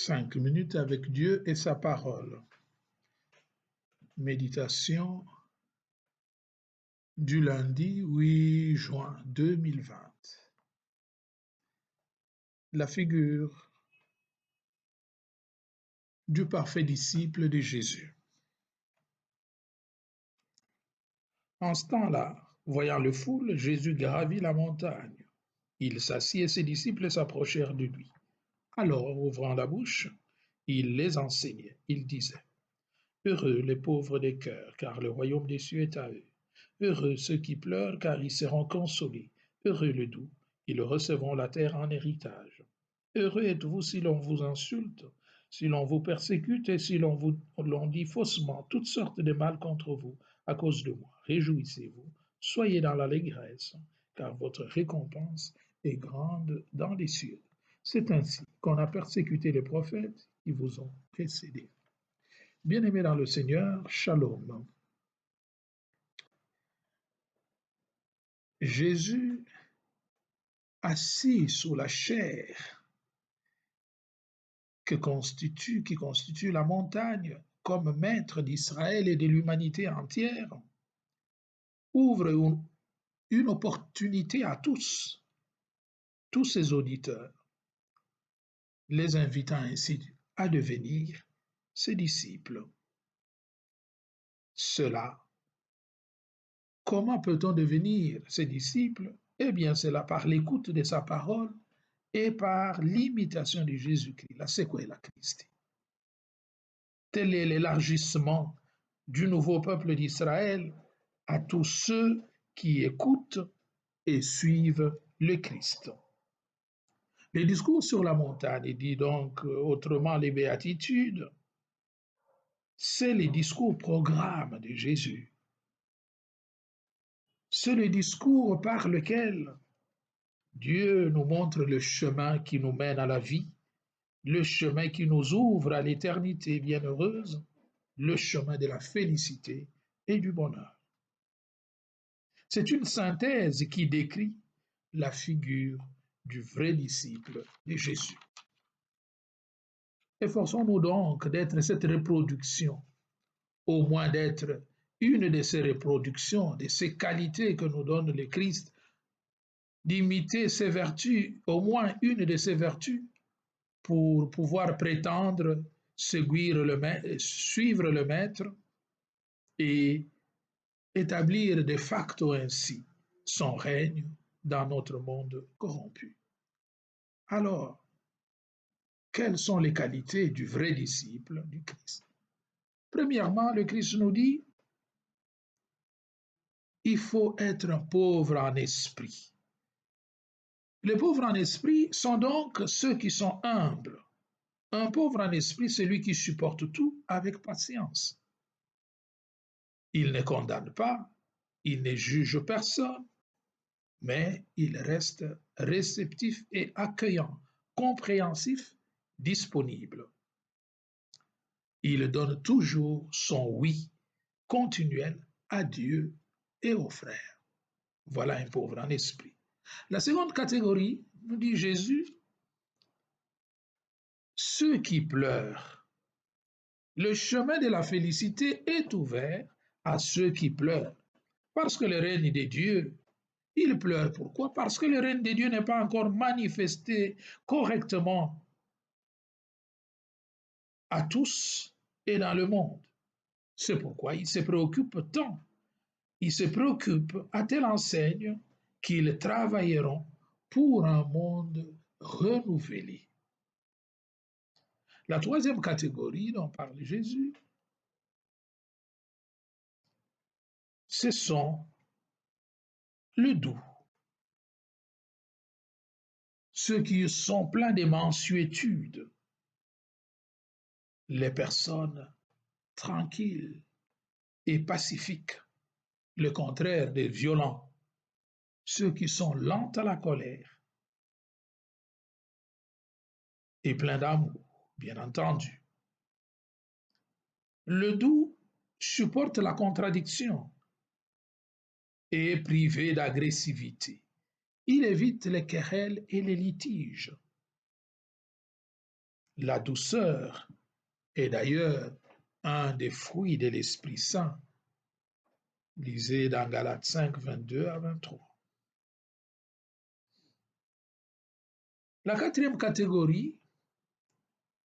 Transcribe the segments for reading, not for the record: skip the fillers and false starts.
5 minutes avec Dieu et sa parole. Méditation du lundi 8 juin 2020. La figure du parfait disciple de Jésus. En ce temps-là, voyant le foule, Jésus gravit la montagne. Il s'assit et ses disciples s'approchèrent de lui. Alors, ouvrant la bouche, il les enseignait. Il disait: Heureux les pauvres de cœur, car le royaume des cieux est à eux. Heureux ceux qui pleurent, car ils seront consolés. Heureux le doux, ils recevront la terre en héritage. Heureux êtes-vous si l'on vous insulte, si l'on vous persécute et si l'on dit faussement toutes sortes de mal contre vous à cause de moi. Réjouissez-vous, soyez dans l'allégresse, car votre récompense est grande dans les cieux. C'est ainsi qu'on a persécuté les prophètes qui vous ont précédés. Bien-aimés dans le Seigneur, Shalom. Jésus, assis sous la chair qui constitue la montagne comme maître d'Israël et de l'humanité entière, ouvre une opportunité à tous ses auditeurs, les invitant ainsi à devenir ses disciples. Comment peut-on devenir ses disciples? Eh bien, c'est là par l'écoute de sa parole et par l'imitation de Jésus-Christ, la sequela Christi. Tel est l'élargissement du nouveau peuple d'Israël à tous ceux qui écoutent et suivent le Christ. Les discours sur la montagne, dit donc autrement les béatitudes, c'est le discours programme de Jésus. C'est le discours par lequel Dieu nous montre le chemin qui nous mène à la vie, le chemin qui nous ouvre à l'éternité bienheureuse, le chemin de la félicité et du bonheur. C'est une synthèse qui décrit la figure du vrai disciple de Jésus. Efforçons-nous donc d'être cette reproduction, au moins d'être une de ces reproductions, de ces qualités que nous donne le Christ, d'imiter ses vertus, au moins une de ses vertus, pour pouvoir prétendre suivre le Maître et établir de facto ainsi son règne dans notre monde corrompu. Alors, quelles sont les qualités du vrai disciple du Christ? Premièrement, le Christ nous dit, il faut être un pauvre en esprit. Les pauvres en esprit sont donc ceux qui sont humbles. Un pauvre en esprit, c'est celui qui supporte tout avec patience. Il ne condamne pas, il ne juge personne, mais il reste réceptif et accueillant, compréhensif, disponible. Il donne toujours son oui continuel à Dieu et aux frères. Voilà un pauvre en esprit. La seconde catégorie, nous dit Jésus, ceux qui pleurent. Le chemin de la félicité est ouvert à ceux qui pleurent. Parce que le règne de Dieu, ils pleurent. Pourquoi? Parce que le règne de Dieu n'est pas encore manifesté correctement à tous et dans le monde. C'est pourquoi ils se préoccupent tant. Ils se préoccupent à telle enseigne qu'ils travailleront pour un monde renouvelé. La troisième catégorie dont parle Jésus, ce sont le doux, ceux qui sont pleins de mansuétude, les personnes tranquilles et pacifiques, le contraire des violents, ceux qui sont lents à la colère et pleins d'amour, bien entendu. Le doux supporte la contradiction et est privé d'agressivité. Il évite les querelles et les litiges. La douceur est d'ailleurs un des fruits de l'Esprit Saint. Lisez dans Galates 5, 22 à 23. La quatrième catégorie,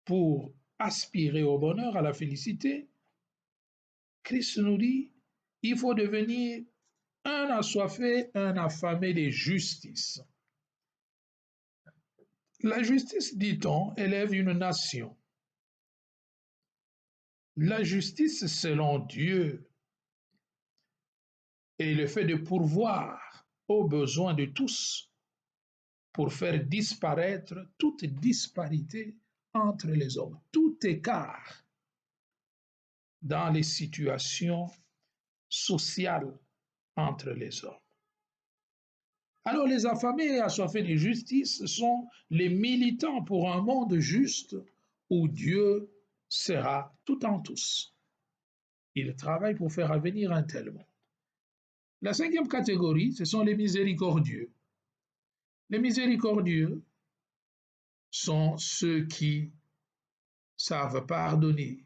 pour aspirer au bonheur, à la félicité, Christ nous dit, il faut devenir un assoiffé, un affamé de justice. La justice, dit-on, élève une nation. La justice selon Dieu est le fait de pourvoir aux besoins de tous pour faire disparaître toute disparité entre les hommes, tout écart dans les situations sociales entre les hommes. Alors les affamés et assoiffés de justice sont les militants pour un monde juste où Dieu sera tout en tous. Ils travaillent pour faire advenir un tel monde. La cinquième catégorie, ce sont les miséricordieux. Les miséricordieux sont ceux qui savent pardonner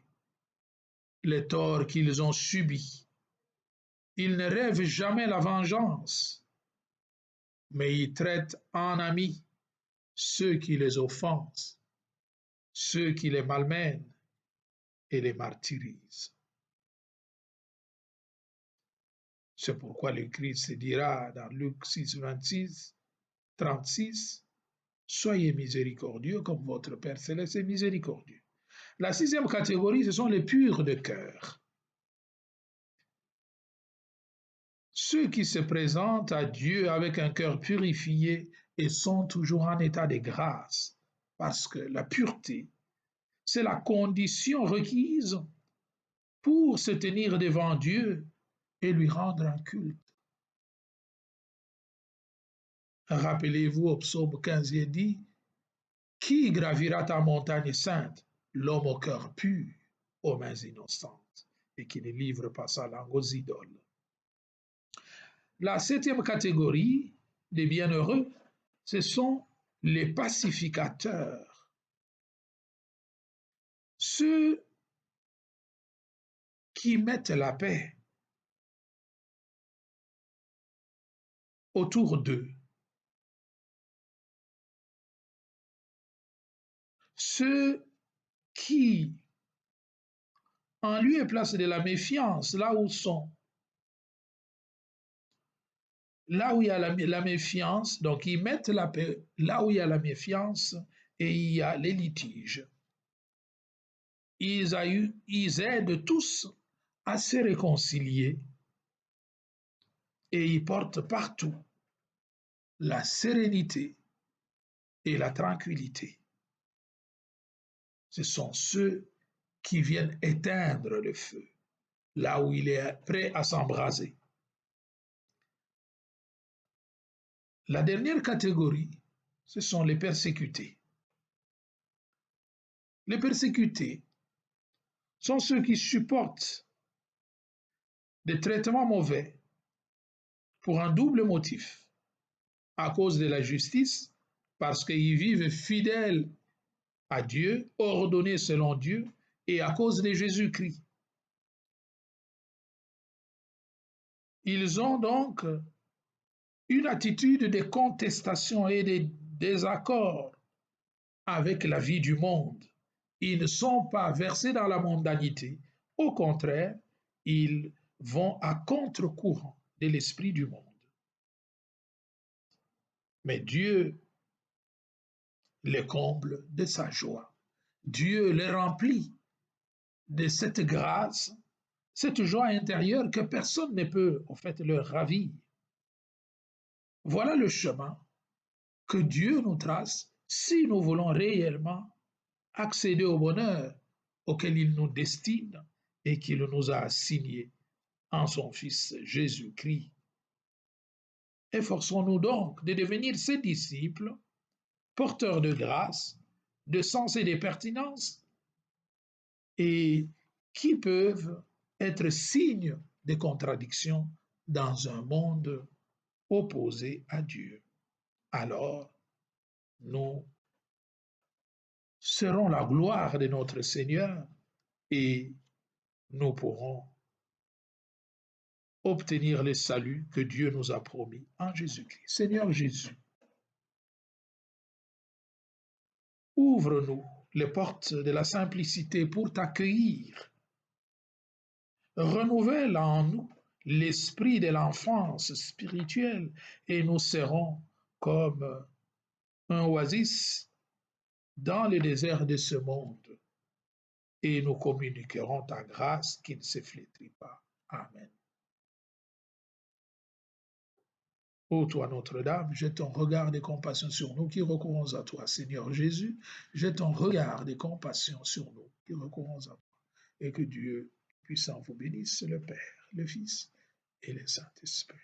les torts qu'ils ont subis. Ils ne rêvent jamais la vengeance, mais ils traitent en amis ceux qui les offensent, ceux qui les malmènent et les martyrisent. C'est pourquoi le Christ dira dans Luc 6, 26, 36, soyez miséricordieux comme votre Père céleste est miséricordieux. La sixième catégorie, ce sont les purs de cœur. Ceux qui se présentent à Dieu avec un cœur purifié et sont toujours en état de grâce, parce que la pureté, c'est la condition requise pour se tenir devant Dieu et lui rendre un culte. Rappelez-vous au psaume 15, il dit, qui gravira ta montagne sainte? L'homme au cœur pur, aux mains innocentes, et qui ne livre pas sa langue aux idoles. La septième catégorie des bienheureux, ce sont les pacificateurs. Ceux qui mettent la paix autour d'eux. Ceux qui, en lieu et place de la méfiance, là où il y a la méfiance, donc ils mettent la paix là où il y a la méfiance et il y a les litiges. Ils aident tous à se réconcilier et ils portent partout la sérénité et la tranquillité. Ce sont ceux qui viennent éteindre le feu là où il est prêt à s'embraser. La dernière catégorie, ce sont les persécutés. Les persécutés sont ceux qui supportent des traitements mauvais pour un double motif, à cause de la justice, parce qu'ils vivent fidèles à Dieu, ordonnés selon Dieu, et à cause de Jésus-Christ. Ils ont donc une attitude de contestation et de désaccord avec la vie du monde. Ils ne sont pas versés dans la mondanité. Au contraire, ils vont à contre-courant de l'esprit du monde. Mais Dieu les comble de sa joie. Dieu les remplit de cette grâce, cette joie intérieure que personne ne peut, en fait, leur ravir. Voilà le chemin que Dieu nous trace si nous voulons réellement accéder au bonheur auquel il nous destine et qu'il nous a assigné en son Fils Jésus-Christ. Efforçons-nous donc de devenir ses disciples, porteurs de grâce, de sens et de pertinence, et qui peuvent être signes de contradiction dans un monde opposé à Dieu. Alors, nous seront la gloire de notre Seigneur et nous pourrons obtenir le salut que Dieu nous a promis en Jésus-Christ. Seigneur Jésus, ouvre-nous les portes de la simplicité pour t'accueillir. Renouvelle en nous l'esprit de l'enfance spirituelle et nous serons comme un oasis dans le désert de ce monde et nous communiquerons ta grâce qui ne se flétrit pas. Amen. Ô toi Notre-Dame, jette ton regard de compassion sur nous qui recourons à toi. Seigneur Jésus, jette ton regard de compassion sur nous qui recourons à toi. Et que Dieu puissant vous bénisse, le Père, le Fils et le Saint-Esprit.